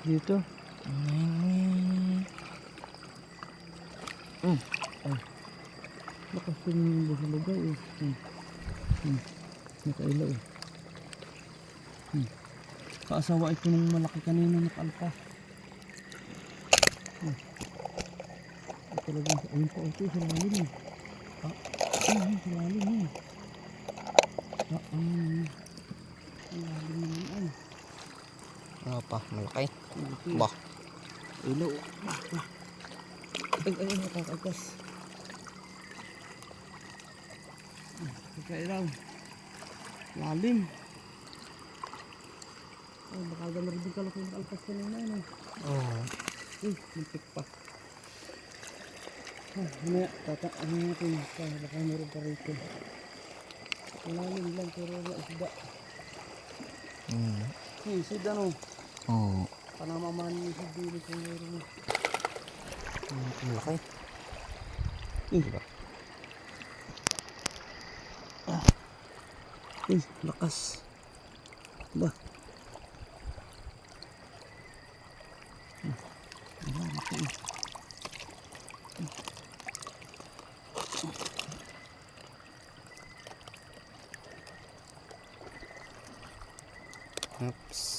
Dito. Ay. Lakas yung buhulugay eh. Nakailaw eh. Kaasawa ito nung malaki kanina nakalpa. Talagang ayun pa ito sa lalim eh. Ayun sa lalim eh. Lalim naman ay. Ano pa? Malaki? Bah. Ilaw. Ay, nakakagas. Kakailaw. Lalim. Oh, baka gano'n rin kalaki yung alpas ka na yun. Oo. Muntik pa. Mamaya, tataan natin. Baka meron pa rito. Malalim lang pero wala isda. Isda no? Oo. Panamaman yung isda dito kung meron. Malaki. Diba? Lakas. Ba? Oops.